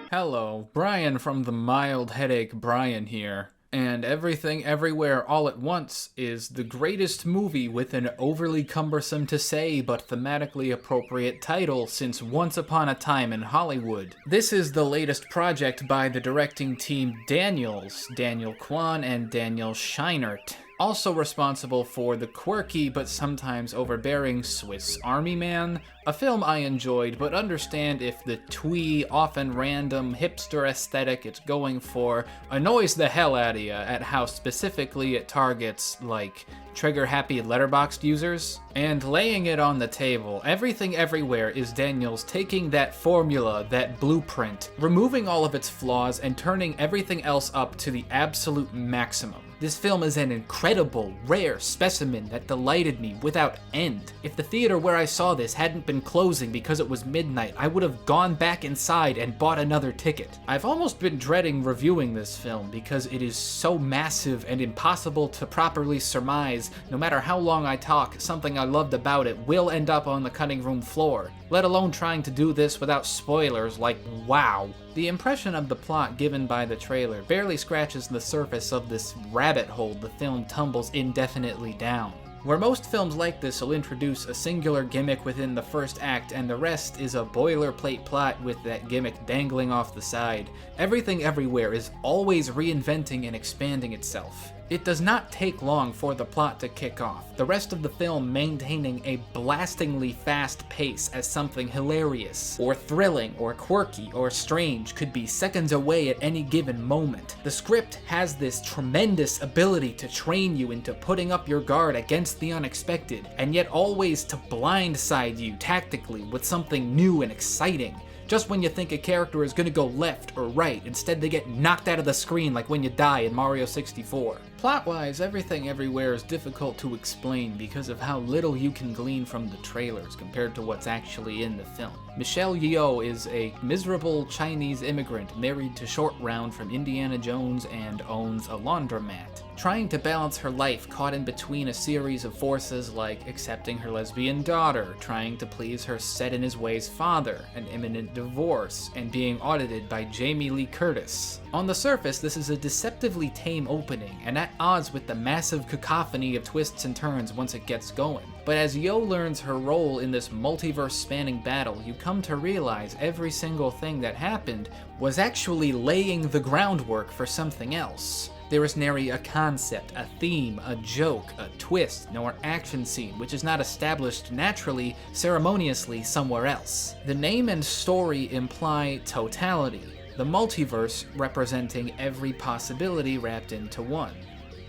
Hello, Brian from the Mild Headache Brian here. And Everything Everywhere All at Once is the greatest movie with an overly cumbersome to say but thematically appropriate title since Once Upon a Time in Hollywood. This is the latest project by the directing team Daniel Kwan and Daniel Scheinert, also responsible for the quirky but sometimes overbearing Swiss Army Man, a film I enjoyed but understand if the twee, often random, hipster aesthetic it's going for annoys the hell out of you at how specifically it targets, like, trigger-happy Letterboxd users. And laying it on the table, Everything Everywhere is Daniel's taking that formula, that blueprint, removing all of its flaws and turning everything else up to the absolute maximum. This film is an incredible, rare specimen that delighted me without end. If the theater where I saw this hadn't been closing because it was midnight, I would have gone back inside and bought another ticket. I've almost been dreading reviewing this film because it is so massive and impossible to properly surmise. No matter how long I talk, something I loved about it will end up on the cutting room floor, let alone trying to do this without spoilers like wow. The impression of the plot given by the trailer barely scratches the surface of this rabbit hole the film tumbles indefinitely down. Where most films like this will introduce a singular gimmick within the first act and the rest is a boilerplate plot with that gimmick dangling off the side, Everything Everywhere is always reinventing and expanding itself. It does not take long for the plot to kick off, the rest of the film maintaining a blastingly fast pace as something hilarious, or thrilling, or quirky, or strange could be seconds away at any given moment. The script has this tremendous ability to train you into putting up your guard against the unexpected, and yet always to blindside you tactically with something new and exciting. Just when you think a character is gonna go left or right, instead they get knocked out of the screen like when you die in Mario 64. Plot-wise, Everything Everywhere is difficult to explain because of how little you can glean from the trailers compared to what's actually in the film. Michelle Yeoh is a miserable Chinese immigrant married to Short Round from Indiana Jones and owns a laundromat. Trying to balance her life caught in between a series of forces like accepting her lesbian daughter, trying to please her set-in-his-ways father, an imminent divorce, and being audited by Jamie Lee Curtis. On the surface, this is a deceptively tame opening, and at odds with the massive cacophony of twists and turns once it gets going. But as Yeoh learns her role in this multiverse-spanning battle, you come to realize every single thing that happened was actually laying the groundwork for something else. There is nary a concept, a theme, a joke, a twist, nor action scene which is not established naturally, ceremoniously somewhere else. The name and story imply totality, the multiverse representing every possibility wrapped into one.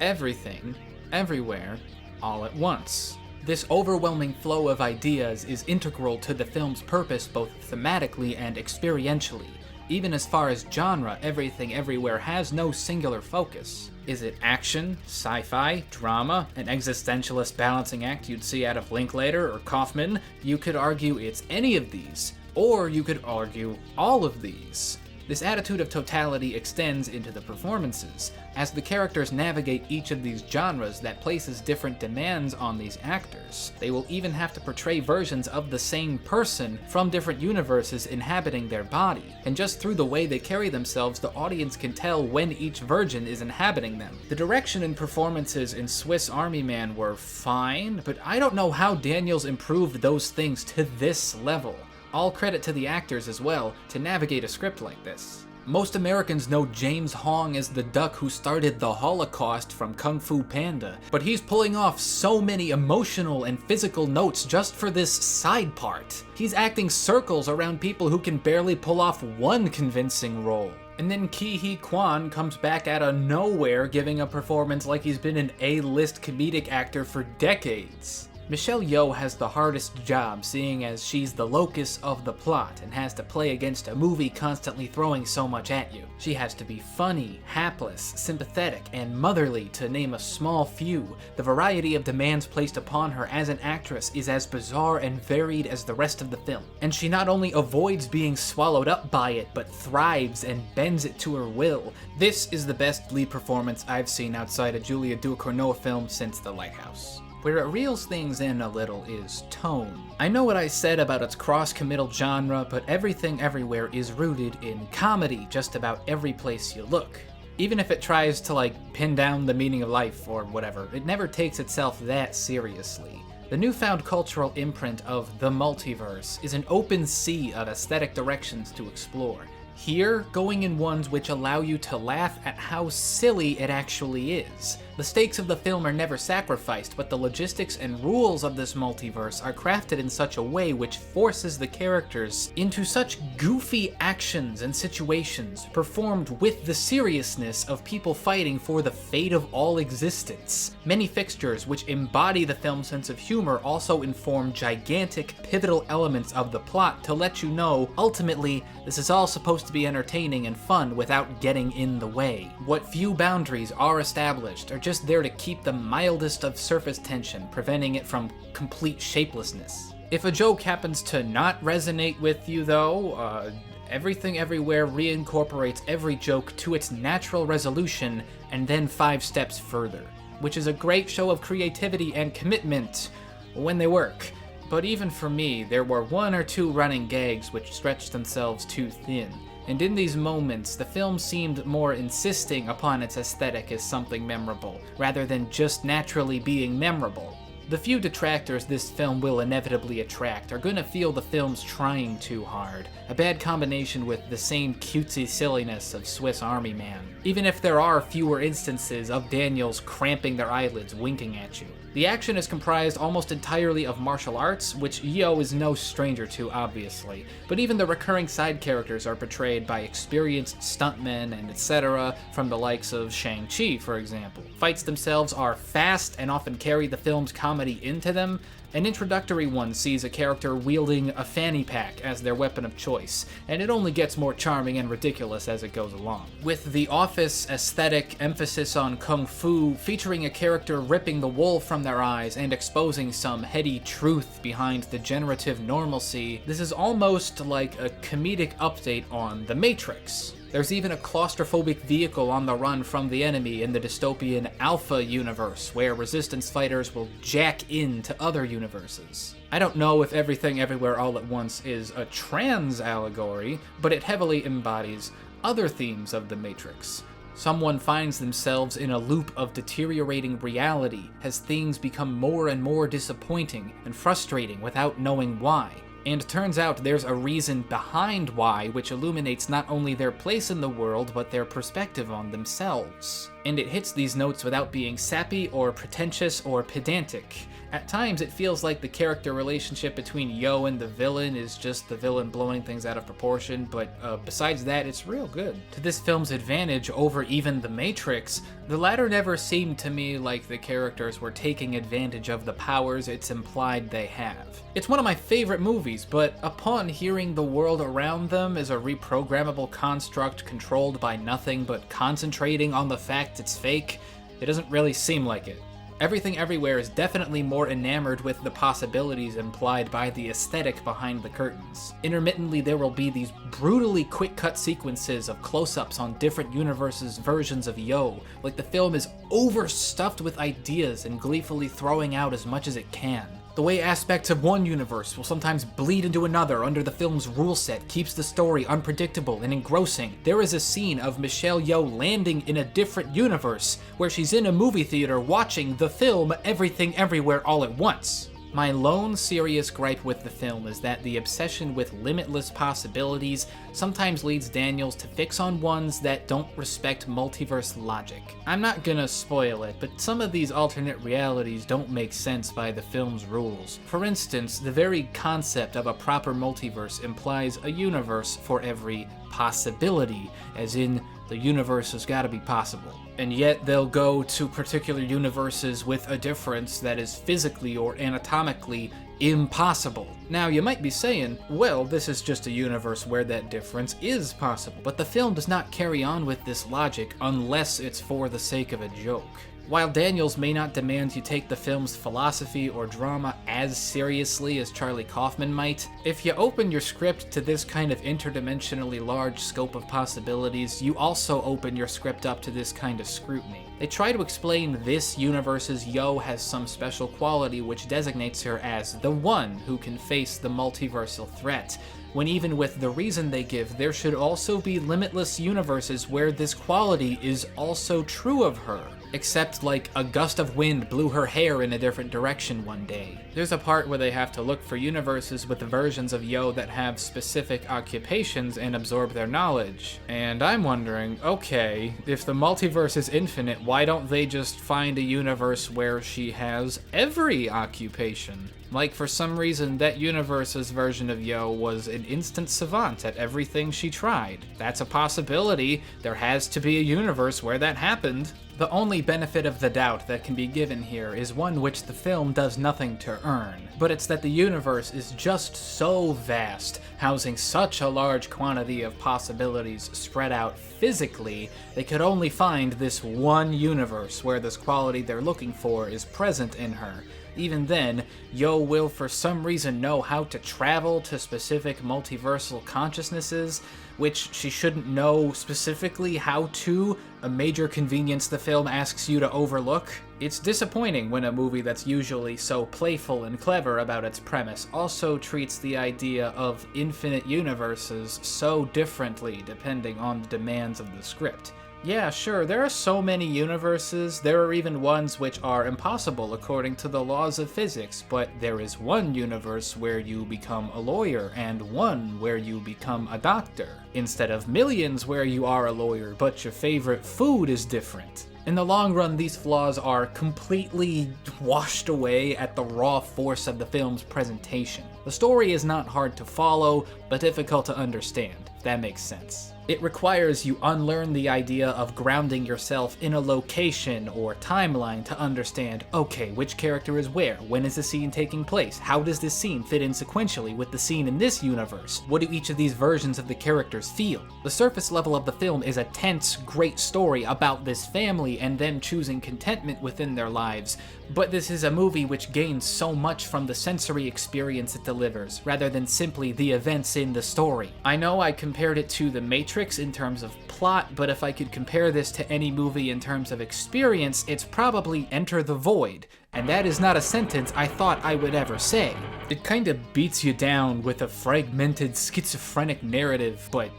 Everything, everywhere, all at once. This overwhelming flow of ideas is integral to the film's purpose both thematically and experientially. Even as far as genre, Everything Everywhere has no singular focus. Is it action, sci-fi, drama, an existentialist balancing act you'd see out of Linklater or Kaufman? You could argue it's any of these, or you could argue all of these. This attitude of totality extends into the performances. As the characters navigate each of these genres, that places different demands on these actors. They will even have to portray versions of the same person from different universes inhabiting their body. And just through the way they carry themselves, the audience can tell when each version is inhabiting them. The direction and performances in Swiss Army Man were fine, but I don't know how Daniels improved those things to this level. All credit to the actors as well to navigate a script like this. Most Americans know James Hong as the duck who started the Holocaust from Kung Fu Panda, but he's pulling off so many emotional and physical notes just for this side part. He's acting circles around people who can barely pull off one convincing role. And then Ki-hee Kwan comes back out of nowhere giving a performance like he's been an A-list comedic actor for decades. Michelle Yeoh has the hardest job seeing as she's the locus of the plot and has to play against a movie constantly throwing so much at you. She has to be funny, hapless, sympathetic, and motherly to name a small few. The variety of demands placed upon her as an actress is as bizarre and varied as the rest of the film. And she not only avoids being swallowed up by it, but thrives and bends it to her will. This is the best lead performance I've seen outside a Julia Ducournau film since The Lighthouse. Where it reels things in a little is tone. I know what I said about its cross-committal genre, but Everything Everywhere is rooted in comedy just about every place you look. Even if it tries to, pin down the meaning of life or whatever, it never takes itself that seriously. The newfound cultural imprint of the multiverse is an open sea of aesthetic directions to explore. Here, going in ones which allow you to laugh at how silly it actually is. The stakes of the film are never sacrificed, but the logistics and rules of this multiverse are crafted in such a way which forces the characters into such goofy actions and situations, performed with the seriousness of people fighting for the fate of all existence. Many fixtures which embody the film's sense of humor also inform gigantic, pivotal elements of the plot to let you know, ultimately, this is all supposed to be entertaining and fun without getting in the way. What few boundaries are established are just there to keep the mildest of surface tension, preventing it from complete shapelessness. If a joke happens to not resonate with you though, Everything Everywhere reincorporates every joke to its natural resolution and then 5 steps further, which is a great show of creativity and commitment when they work. But even for me, there were 1 or 2 running gags which stretched themselves too thin. And in these moments, the film seemed more insisting upon its aesthetic as something memorable, rather than just naturally being memorable. The few detractors this film will inevitably attract are gonna feel the film's trying too hard, a bad combination with the same cutesy silliness of Swiss Army Man, even if there are fewer instances of Daniels cramping their eyelids winking at you. The action is comprised almost entirely of martial arts, which Yo is no stranger to, obviously, but even the recurring side characters are portrayed by experienced stuntmen and etc. from the likes of Shang-Chi, for example. Fights themselves are fast and often carry the film's comedy into them. An introductory one sees a character wielding a fanny pack as their weapon of choice, and it only gets more charming and ridiculous as it goes along. With the Office aesthetic emphasis on kung fu, featuring a character ripping the wool from their eyes and exposing some heady truth behind the generative normalcy, this is almost like a comedic update on The Matrix. There's even a claustrophobic vehicle on the run from the enemy in the dystopian Alpha universe, where resistance fighters will jack into other universes. I don't know if Everything Everywhere All at Once is a trans allegory, but it heavily embodies other themes of The Matrix. Someone finds themselves in a loop of deteriorating reality as things become more and more disappointing and frustrating without knowing why. And turns out there's a reason behind why, which illuminates not only their place in the world, but their perspective on themselves. And it hits these notes without being sappy or pretentious or pedantic. At times, it feels like the character relationship between Yo and the villain is just the villain blowing things out of proportion, but besides that, it's real good. To this film's advantage over even The Matrix, the latter never seemed to me like the characters were taking advantage of the powers it's implied they have. It's one of my favorite movies, but upon hearing the world around them is a reprogrammable construct controlled by nothing but concentrating on the fact it's fake, it doesn't really seem like it. Everything Everywhere is definitely more enamored with the possibilities implied by the aesthetic behind the curtains. Intermittently, there will be these brutally quick-cut sequences of close-ups on different universes' versions of Yo, like the film is overstuffed with ideas and gleefully throwing out as much as it can. The way aspects of one universe will sometimes bleed into another under the film's rule set keeps the story unpredictable and engrossing. There is a scene of Michelle Yeoh landing in a different universe, where she's in a movie theater watching the film Everything Everywhere All at Once. My lone serious gripe with the film is that the obsession with limitless possibilities sometimes leads Daniels to fix on ones that don't respect multiverse logic. I'm not gonna spoil it, but some of these alternate realities don't make sense by the film's rules. For instance, the very concept of a proper multiverse implies a universe for every possibility, as in, the universe has gotta be possible. And yet they'll go to particular universes with a difference that is physically or anatomically impossible. Now, you might be saying, well, this is just a universe where that difference is possible, but the film does not carry on with this logic unless it's for the sake of a joke. While Daniels may not demand you take the film's philosophy or drama as seriously as Charlie Kaufman might, if you open your script to this kind of interdimensionally large scope of possibilities, you also open your script up to this kind of scrutiny. They try to explain this universe's Yo has some special quality which designates her as the one who can face the multiversal threat, when even with the reason they give, there should also be limitless universes where this quality is also true of her. Except like a gust of wind blew her hair in a different direction one day. There's a part where they have to look for universes with versions of Yo that have specific occupations and absorb their knowledge. And I'm wondering, okay, if the multiverse is infinite, why don't they just find a universe where she has every occupation? Like, for some reason, that universe's version of Yo was an instant savant at everything she tried. That's a possibility. There has to be a universe where that happened. The only benefit of the doubt that can be given here is one which the film does nothing to earn, but it's that the universe is just so vast, housing such a large quantity of possibilities spread out physically, they could only find this one universe where this quality they're looking for is present in her. Even then, Yo will for some reason know how to travel to specific multiversal consciousnesses, which she shouldn't know specifically how to, a major convenience the film asks you to overlook. It's disappointing when a movie that's usually so playful and clever about its premise also treats the idea of infinite universes so differently depending on the demands of the script. Yeah, sure, there are so many universes, there are even ones which are impossible according to the laws of physics, but there is one universe where you become a lawyer, and one where you become a doctor, instead of millions where you are a lawyer, but your favorite food is different. In the long run, these flaws are completely washed away at the raw force of the film's presentation. The story is not hard to follow, but difficult to understand, if that makes sense. It requires you unlearn the idea of grounding yourself in a location or timeline to understand, okay, which character is where, when is the scene taking place, how does this scene fit in sequentially with the scene in this universe, what do each of these versions of the characters feel? The surface level of the film is a tense, great story about this family and them choosing contentment within their lives, but this is a movie which gains so much from the sensory experience it delivers, rather than simply the events in the story. I know I compared it to The Matrix in terms of plot, but if I could compare this to any movie in terms of experience, it's probably Enter the Void, and that is not a sentence I thought I would ever say. It kinda beats you down with a fragmented, schizophrenic narrative, but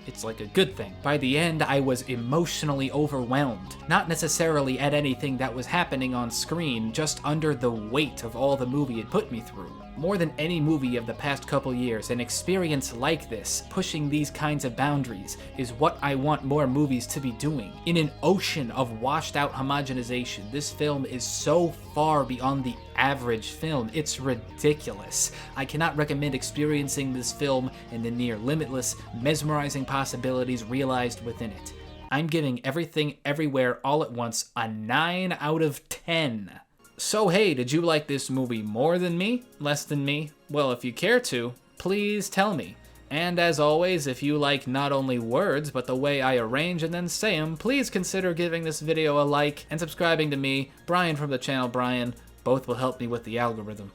it's like a good thing. By the end, I was emotionally overwhelmed. Not necessarily at anything that was happening on screen, just under the weight of all the movie had put me through. More than any movie of the past couple years, an experience like this, pushing these kinds of boundaries, is what I want more movies to be doing. In an ocean of washed out homogenization, this film is so far beyond the average film, it's ridiculous. I cannot recommend experiencing this film and the near limitless, mesmerizing possibilities realized within it. I'm giving Everything Everywhere All at Once a 9 out of 10. So hey, did you like this movie more than me? Less than me? Well, if you care to, please tell me. And as always, if you like not only words, but the way I arrange and then say them, please consider giving this video a like and subscribing to me, Brian from the channel Brian. Both will help me with the algorithm.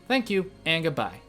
Thank you, and goodbye.